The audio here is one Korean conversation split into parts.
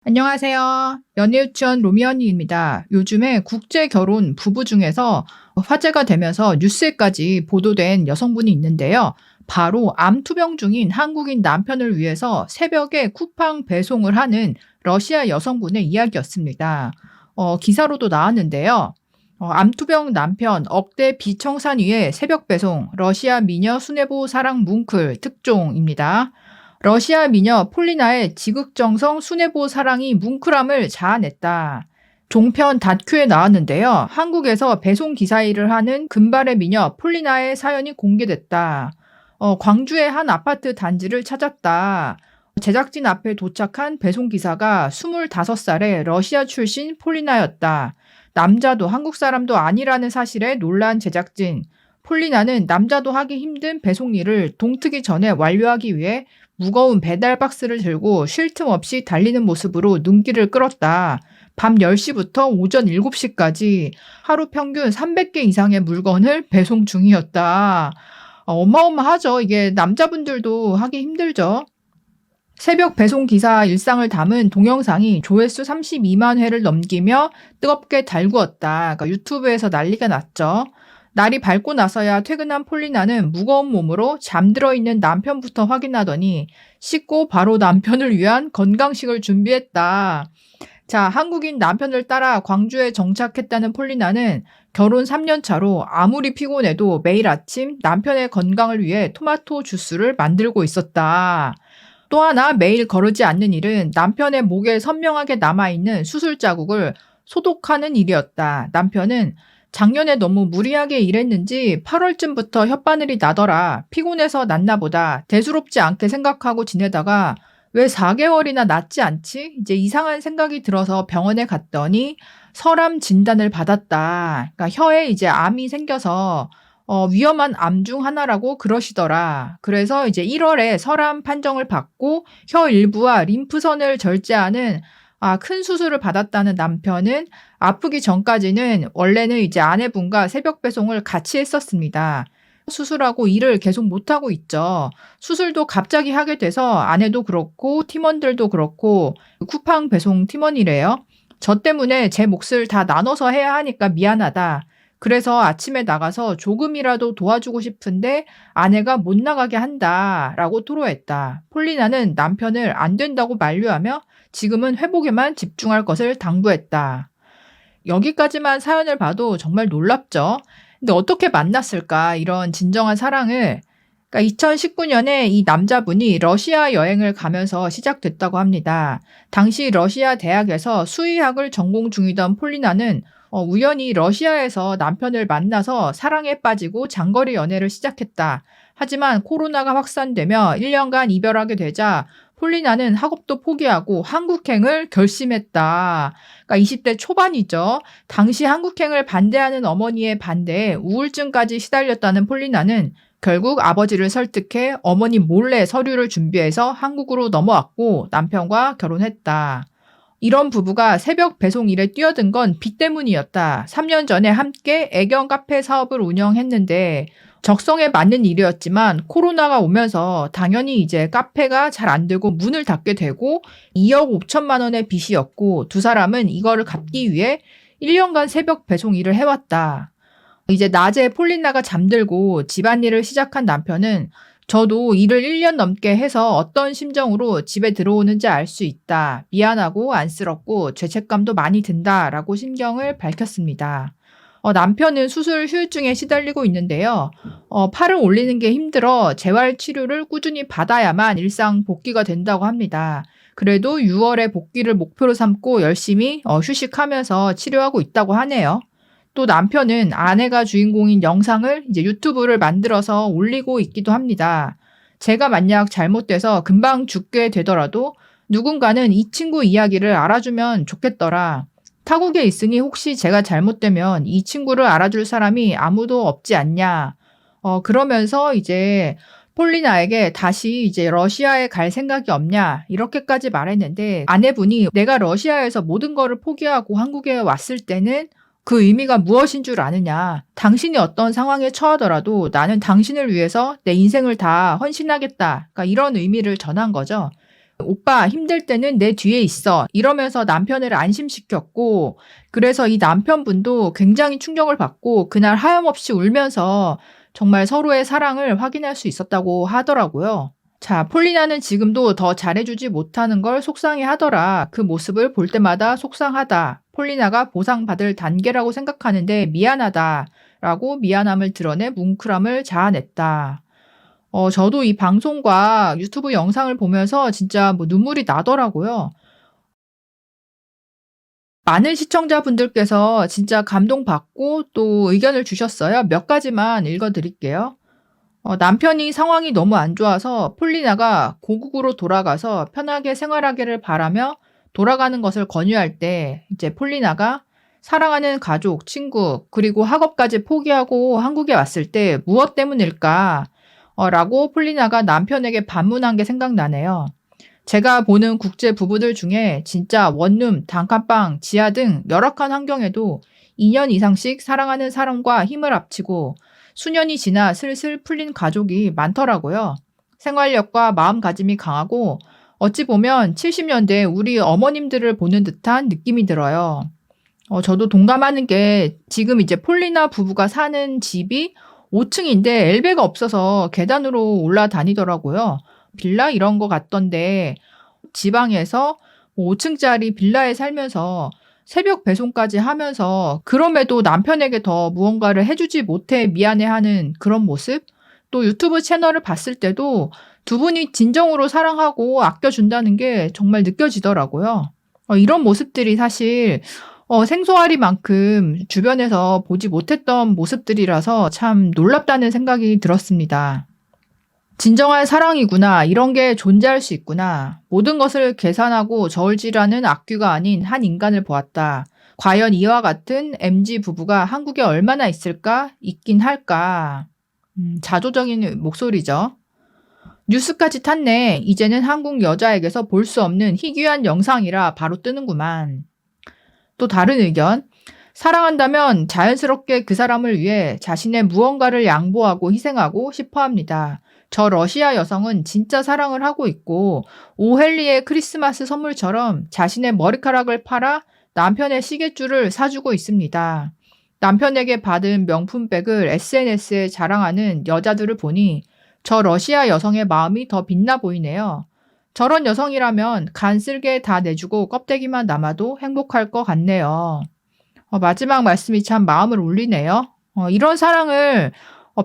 안녕하세요. 연예유치원 로미 언니입니다. 요즘에 국제 결혼 부부 중에서 화제가 되면서 뉴스에까지 보도된 여성분이 있는데요. 바로 암 투병 중인 한국인 남편을 위해서 새벽에 쿠팡 배송을 하는 러시아 여성분의 이야기였습니다. 기사로도 나왔는데요. 암투병 남편 억대 비청산 위에 새벽 배송 러시아 미녀 수뇌보 사랑 뭉클 특종입니다. 러시아 미녀 폴리나의 지극정성 순애보 사랑이 뭉클함을 자아냈다. 종편 다큐에 나왔는데요. 한국에서 배송 기사 일을 하는 금발의 미녀 폴리나의 사연이 공개됐다. 광주의 한 아파트 단지를 찾았다. 제작진 앞에 도착한 배송 기사가 25살의 러시아 출신 폴리나였다. 남자도 한국 사람도 아니라는 사실에 놀란 제작진. 폴리나는 남자도 하기 힘든 배송 일을 동트기 전에 완료하기 위해 무거운 배달 박스를 들고 쉴 틈 없이 달리는 모습으로 눈길을 끌었다. 밤 10시부터 오전 7시까지 하루 평균 300개 이상의 물건을 배송 중이었다. 어마어마하죠. 이게 남자분들도 하기 힘들죠. 새벽 배송 기사 일상을 담은 동영상이 조회수 32만 회를 넘기며 뜨겁게 달구었다. 그러니까 유튜브에서 난리가 났죠. 날이 밝고 나서야 퇴근한 폴리나는 무거운 몸으로 잠들어 있는 남편부터 확인하더니 씻고 바로 남편을 위한 건강식을 준비했다. 자, 한국인 남편을 따라 광주에 정착했다는 폴리나는 결혼 3년 차로 아무리 피곤해도 매일 아침 남편의 건강을 위해 토마토 주스를 만들고 있었다. 또 하나 매일 거르지 않는 일은 남편의 목에 선명하게 남아있는 수술 자국을 소독하는 일이었다. 남편은 작년에 너무 무리하게 일했는지 8월쯤부터 혓바늘이 나더라. 피곤해서 났나 보다. 대수롭지 않게 생각하고 지내다가 왜 4개월이나 낫지 않지? 이제 이상한 생각이 들어서 병원에 갔더니 설암 진단을 받았다. 그러니까 혀에 이제 암이 생겨서 위험한 암 중 하나라고 그러시더라. 그래서 이제 1월에 설암 판정을 받고 혀 일부와 림프선을 절제하는 큰 수술을 받았다는 남편은 아프기 전까지는 원래는 이제 아내분과 새벽 배송을 같이 했었습니다. 수술하고 일을 계속 못하고 있죠. 수술도 갑자기 하게 돼서 아내도 그렇고 팀원들도 그렇고 쿠팡 배송 팀원이래요. 저 때문에 제 몫을 다 나눠서 해야 하니까 미안하다. 그래서 아침에 나가서 조금이라도 도와주고 싶은데 아내가 못 나가게 한다라고 토로했다. 폴리나는 남편을 안 된다고 만류하며 지금은 회복에만 집중할 것을 당부했다. 여기까지만 사연을 봐도 정말 놀랍죠. 근데 어떻게 만났을까? 이런 진정한 사랑을. 그러니까 2019년에 이 남자분이 러시아 여행을 가면서 시작됐다고 합니다. 당시 러시아 대학에서 수의학을 전공 중이던 폴리나는 우연히 러시아에서 남편을 만나서 사랑에 빠지고 장거리 연애를 시작했다. 하지만 코로나가 확산되며 1년간 이별하게 되자 폴리나는 학업도 포기하고 한국행을 결심했다. 그러니까 20대 초반이죠. 당시 한국행을 반대하는 어머니의 반대에 우울증까지 시달렸다는 폴리나는 결국 아버지를 설득해 어머니 몰래 서류를 준비해서 한국으로 넘어왔고 남편과 결혼했다. 이런 부부가 새벽 배송 일에 뛰어든 건 빚 때문이었다. 3년 전에 함께 애견 카페 사업을 운영했는데 적성에 맞는 일이었지만 코로나가 오면서 당연히 이제 카페가 잘 안 되고 문을 닫게 되고 2억 5천만 원의 빚이었고 두 사람은 이거를 갚기 위해 1년간 새벽 배송 일을 해왔다. 이제 낮에 폴리나가 잠들고 집안일을 시작한 남편은 저도 일을 1년 넘게 해서 어떤 심정으로 집에 들어오는지 알 수 있다. 미안하고 안쓰럽고 죄책감도 많이 든다라고 심경을 밝혔습니다. 남편은 수술 후유증에 시달리고 있는데요. 팔을 올리는 게 힘들어 재활 치료를 꾸준히 받아야만 일상 복귀가 된다고 합니다. 그래도 6월에 복귀를 목표로 삼고 열심히 휴식하면서 치료하고 있다고 하네요. 또 남편은 아내가 주인공인 영상을 이제 유튜브를 만들어서 올리고 있기도 합니다. 제가 만약 잘못돼서 금방 죽게 되더라도 누군가는 이 친구 이야기를 알아주면 좋겠더라. 타국에 있으니 혹시 제가 잘못되면 이 친구를 알아줄 사람이 아무도 없지 않냐. 그러면서 이제 폴리나에게 다시 이제 러시아에 갈 생각이 없냐 이렇게까지 말했는데 아내분이 내가 러시아에서 모든 거를 포기하고 한국에 왔을 때는 그 의미가 무엇인 줄 아느냐. 당신이 어떤 상황에 처하더라도 나는 당신을 위해서 내 인생을 다 헌신하겠다. 그러니까 이런 의미를 전한 거죠. 오빠 힘들 때는 내 뒤에 있어. 이러면서 남편을 안심시켰고, 그래서 이 남편분도 굉장히 충격을 받고 그날 하염없이 울면서 정말 서로의 사랑을 확인할 수 있었다고 하더라고요. 자, 폴리나는 지금도 더 잘해주지 못하는 걸 속상해 하더라. 그 모습을 볼 때마다 속상하다. 폴리나가 보상받을 단계라고 생각하는데 미안하다. 라고 미안함을 드러내 뭉클함을 자아냈다. 저도 이 방송과 유튜브 영상을 보면서 진짜 뭐 눈물이 나더라고요. 많은 시청자분들께서 진짜 감동받고 또 의견을 주셨어요. 몇 가지만 읽어드릴게요. 남편이 상황이 너무 안 좋아서 폴리나가 고국으로 돌아가서 편하게 생활하기를 바라며 돌아가는 것을 권유할 때 이제 폴리나가 사랑하는 가족, 친구, 그리고 학업까지 포기하고 한국에 왔을 때 무엇 때문일까? 라고 폴리나가 남편에게 반문한 게 생각나네요. 제가 보는 국제 부부들 중에 진짜 원룸, 단칸방, 지하 등 열악한 환경에도 2년 이상씩 사랑하는 사람과 힘을 합치고 수년이 지나 슬슬 풀린 가족이 많더라고요. 생활력과 마음가짐이 강하고 어찌 보면 70년대 우리 어머님들을 보는 듯한 느낌이 들어요. 저도 동감하는 게 지금 이제 폴리나 부부가 사는 집이 5층인데 엘베가 없어서 계단으로 올라다니더라고요. 빌라 이런 거 같던데 지방에서 5층짜리 빌라에 살면서 새벽 배송까지 하면서 그럼에도 남편에게 더 무언가를 해주지 못해 미안해하는 그런 모습? 또 유튜브 채널을 봤을 때도 두 분이 진정으로 사랑하고 아껴준다는 게 정말 느껴지더라고요. 이런 모습들이 사실 생소하리만큼 주변에서 보지 못했던 모습들이라서 참 놀랍다는 생각이 들었습니다. 진정한 사랑이구나. 이런 게 존재할 수 있구나. 모든 것을 계산하고 저울질하는 악귀가 아닌 한 인간을 보았다. 과연 이와 같은 MG 부부가 한국에 얼마나 있을까? 있긴 할까? 자조적인 목소리죠. 뉴스까지 탔네. 이제는 한국 여자에게서 볼 수 없는 희귀한 영상이라 바로 뜨는구만. 또 다른 의견. 사랑한다면 자연스럽게 그 사람을 위해 자신의 무언가를 양보하고 희생하고 싶어 합니다. 저 러시아 여성은 진짜 사랑을 하고 있고 오헬리의 크리스마스 선물처럼 자신의 머리카락을 팔아 남편의 시계줄을 사주고 있습니다. 남편에게 받은 명품백을 SNS에 자랑하는 여자들을 보니 저 러시아 여성의 마음이 더 빛나 보이네요. 저런 여성이라면 간쓸게 다 내주고 껍데기만 남아도 행복할 것 같네요. 마지막 말씀이 참 마음을 울리네요. 이런 사랑을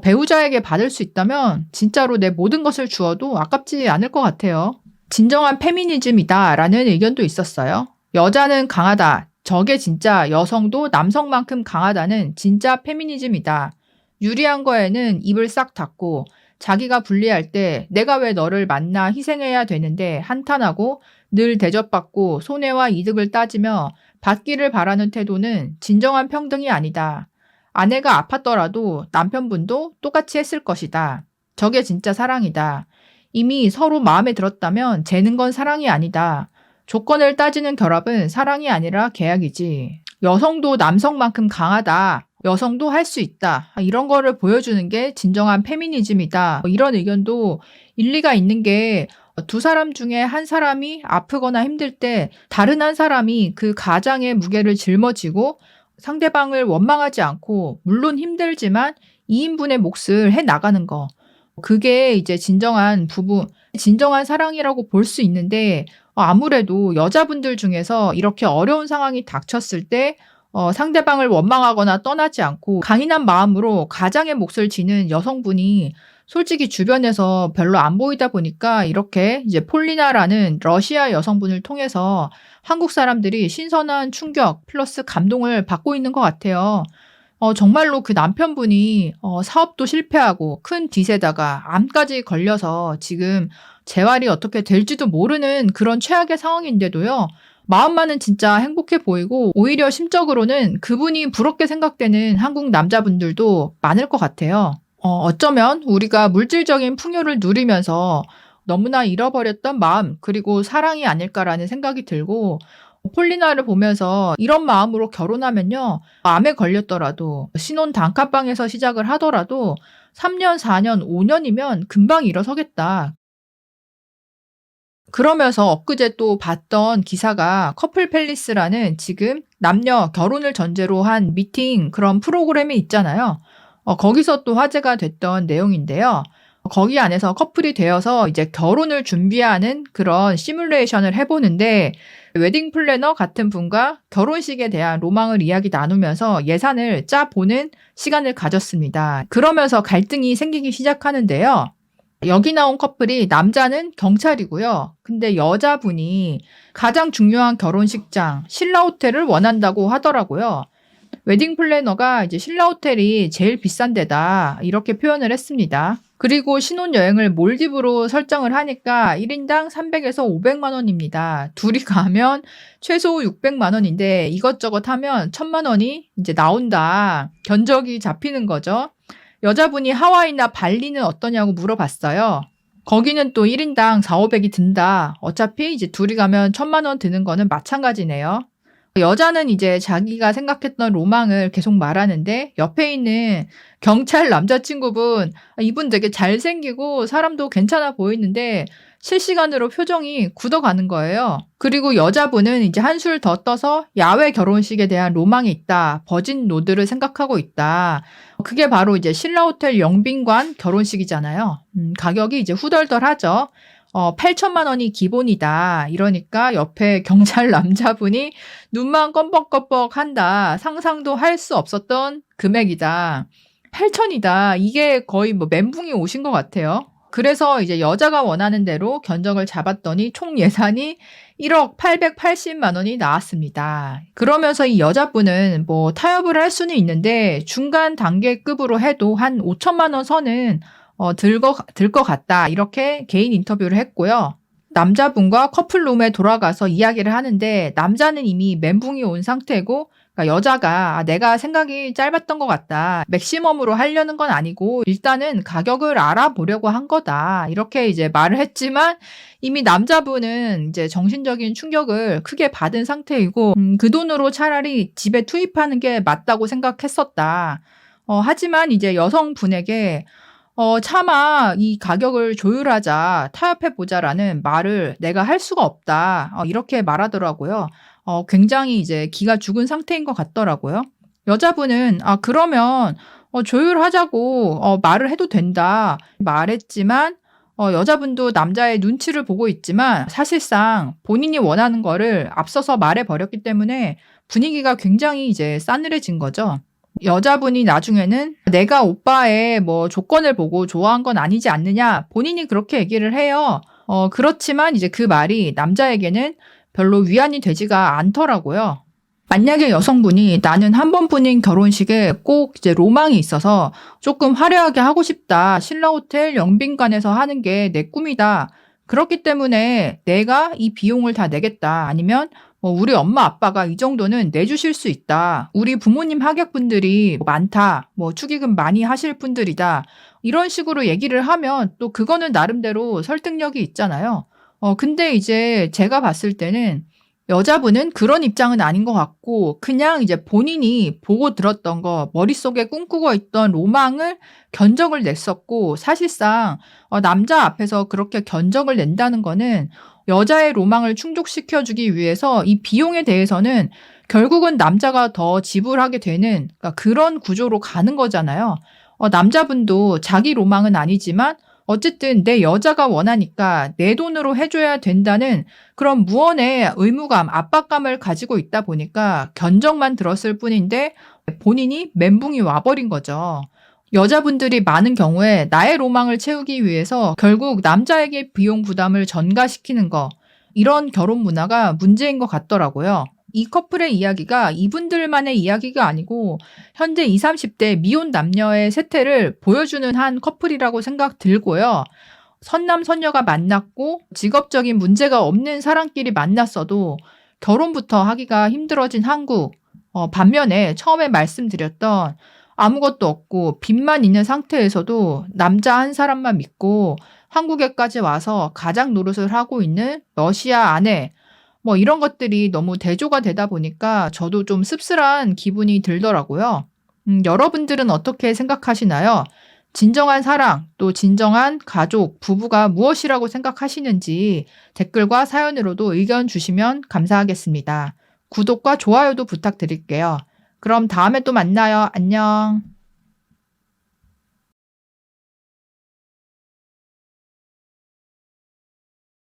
배우자에게 받을 수 있다면 진짜로 내 모든 것을 주어도 아깝지 않을 것 같아요. 진정한 페미니즘이다라는 의견도 있었어요. 여자는 강하다. 저게 진짜 여성도 남성만큼 강하다는 진짜 페미니즘이다. 유리한 거에는 입을 싹 닫고 자기가 불리할 때 내가 왜 너를 만나 희생해야 되는데 한탄하고 늘 대접받고 손해와 이득을 따지며 받기를 바라는 태도는 진정한 평등이 아니다. 아내가 아팠더라도 남편분도 똑같이 했을 것이다. 저게 진짜 사랑이다. 이미 서로 마음에 들었다면 재는 건 사랑이 아니다. 조건을 따지는 결합은 사랑이 아니라 계약이지. 여성도 남성만큼 강하다. 여성도 할 수 있다. 이런 거를 보여주는 게 진정한 페미니즘이다. 이런 의견도 일리가 있는 게 두 사람 중에 한 사람이 아프거나 힘들 때 다른 한 사람이 그 가장의 무게를 짊어지고 상대방을 원망하지 않고 물론 힘들지만 2인분의 몫을 해 나가는 거. 그게 이제 진정한 부부, 진정한 사랑이라고 볼 수 있는데 아무래도 여자분들 중에서 이렇게 어려운 상황이 닥쳤을 때 상대방을 원망하거나 떠나지 않고 강인한 마음으로 가장의 몫을 지는 여성분이 솔직히 주변에서 별로 안 보이다 보니까 이렇게 이제 폴리나라는 러시아 여성분을 통해서 한국 사람들이 신선한 충격 플러스 감동을 받고 있는 것 같아요. 정말로 그 남편분이 사업도 실패하고 큰 빚에다가 암까지 걸려서 지금 재활이 어떻게 될지도 모르는 그런 최악의 상황인데도요. 마음만은 진짜 행복해 보이고 오히려 심적으로는 그분이 부럽게 생각되는 한국 남자분들도 많을 것 같아요. 어쩌면 우리가 물질적인 풍요를 누리면서 너무나 잃어버렸던 마음 그리고 사랑이 아닐까라는 생각이 들고 폴리나를 보면서 이런 마음으로 결혼하면요. 암에 걸렸더라도 신혼 단칸방에서 시작을 하더라도 3년, 4년, 5년이면 금방 일어서겠다. 그러면서 엊그제 또 봤던 기사가 커플 팰리스라는 지금 남녀 결혼을 전제로 한 미팅 그런 프로그램이 있잖아요. 거기서 또 화제가 됐던 내용인데요. 거기 안에서 커플이 되어서 이제 결혼을 준비하는 그런 시뮬레이션을 해보는데 웨딩 플래너 같은 분과 결혼식에 대한 로망을 이야기 나누면서 예산을 짜보는 시간을 가졌습니다. 그러면서 갈등이 생기기 시작하는데요. 여기 나온 커플이 남자는 경찰이고요. 근데 여자분이 가장 중요한 결혼식장, 신라 호텔을 원한다고 하더라고요. 웨딩 플래너가 이제 신라 호텔이 제일 비싼 데다 이렇게 표현을 했습니다. 그리고 신혼여행을 몰디브로 설정을 하니까 1인당 300에서 500만 원입니다. 둘이 가면 최소 600만 원인데 이것저것 하면 1000만 원이 이제 나온다. 견적이 잡히는 거죠. 여자분이 하와이나 발리는 어떠냐고 물어봤어요. 거기는 또 1인당 4,500이 든다. 어차피 이제 둘이 가면 1000만 원 드는 거는 마찬가지네요. 여자는 이제 자기가 생각했던 로망을 계속 말하는데 옆에 있는 경찰 남자친구분, 이분 되게 잘생기고 사람도 괜찮아 보이는데 실시간으로 표정이 굳어가는 거예요. 그리고 여자분은 이제 한술 더 떠서 야외 결혼식에 대한 로망이 있다. 버진 로드를 생각하고 있다. 그게 바로 이제 신라 호텔 영빈관 결혼식이잖아요. 가격이 이제 후덜덜하죠. 8천만 원이 기본이다. 이러니까 옆에 경찰 남자분이 눈만 껌뻑껌뻑 한다. 상상도 할 수 없었던 금액이다. 8천이다. 이게 거의 뭐 멘붕이 오신 것 같아요. 그래서 이제 여자가 원하는 대로 견적을 잡았더니 총 예산이 1억 880만 원이 나왔습니다. 그러면서 이 여자분은 뭐 타협을 할 수는 있는데 중간 단계급으로 해도 한 5천만 원 선은 들 것 같다. 이렇게 개인 인터뷰를 했고요. 남자분과 커플룸에 돌아가서 이야기를 하는데 남자는 이미 멘붕이 온 상태고 그러니까 여자가 내가 생각이 짧았던 것 같다. 맥시멈으로 하려는 건 아니고 일단은 가격을 알아보려고 한 거다. 이렇게 이제 말을 했지만 이미 남자분은 이제 정신적인 충격을 크게 받은 상태이고 그 돈으로 차라리 집에 투입하는 게 맞다고 생각했었다. 하지만 이제 여성분에게 차마 이 가격을 조율하자, 타협해보자라는 말을 내가 할 수가 없다. 이렇게 말하더라고요. 굉장히 이제 기가 죽은 상태인 것 같더라고요. 여자분은, 그러면, 조율하자고, 말을 해도 된다. 말했지만, 여자분도 남자의 눈치를 보고 있지만, 사실상 본인이 원하는 거를 앞서서 말해버렸기 때문에 분위기가 굉장히 이제 싸늘해진 거죠. 여자분이 나중에는 내가 오빠의 뭐 조건을 보고 좋아한 건 아니지 않느냐 본인이 그렇게 얘기를 해요. 그렇지만 이제 그 말이 남자에게는 별로 위안이 되지가 않더라고요. 만약에 여성분이 나는 한 번뿐인 결혼식에 꼭 이제 로망이 있어서 조금 화려하게 하고 싶다. 신라 호텔 영빈관에서 하는 게 내 꿈이다. 그렇기 때문에 내가 이 비용을 다 내겠다. 아니면 우리 엄마 아빠가 이 정도는 내주실 수 있다. 우리 부모님 하객분들이 많다. 축의금 많이 하실 분들이다. 이런 식으로 얘기를 하면 또 그거는 나름대로 설득력이 있잖아요. 근데 이제 제가 봤을 때는 여자분은 그런 입장은 아닌 것 같고 그냥 이제 본인이 보고 들었던 거 머릿속에 꿈꾸고 있던 로망을 견적을 냈었고 사실상 남자 앞에서 그렇게 견적을 낸다는 거는 여자의 로망을 충족시켜주기 위해서 이 비용에 대해서는 결국은 남자가 더 지불하게 되는 그러니까 그런 구조로 가는 거잖아요. 남자분도 자기 로망은 아니지만 어쨌든 내 여자가 원하니까 내 돈으로 해줘야 된다는 그런 무언의 의무감, 압박감을 가지고 있다 보니까 견적만 들었을 뿐인데 본인이 멘붕이 와버린 거죠. 여자분들이 많은 경우에 나의 로망을 채우기 위해서 결국 남자에게 비용 부담을 전가시키는 거 이런 결혼 문화가 문제인 것 같더라고요. 이 커플의 이야기가 이분들만의 이야기가 아니고 현재 20, 30대 미혼 남녀의 세태를 보여주는 한 커플이라고 생각 들고요. 선남선녀가 만났고 직업적인 문제가 없는 사람끼리 만났어도 결혼부터 하기가 힘들어진 한국. 반면에 처음에 말씀드렸던 아무것도 없고 빚만 있는 상태에서도 남자 한 사람만 믿고 한국에까지 와서 가장 노릇을 하고 있는 러시아 아내 이런 것들이 너무 대조가 되다 보니까 저도 좀 씁쓸한 기분이 들더라고요. 여러분들은 어떻게 생각하시나요? 진정한 사랑, 또 진정한 가족, 부부가 무엇이라고 생각하시는지 댓글과 사연으로도 의견 주시면 감사하겠습니다. 구독과 좋아요도 부탁드릴게요. 그럼 다음에 또 만나요. 안녕.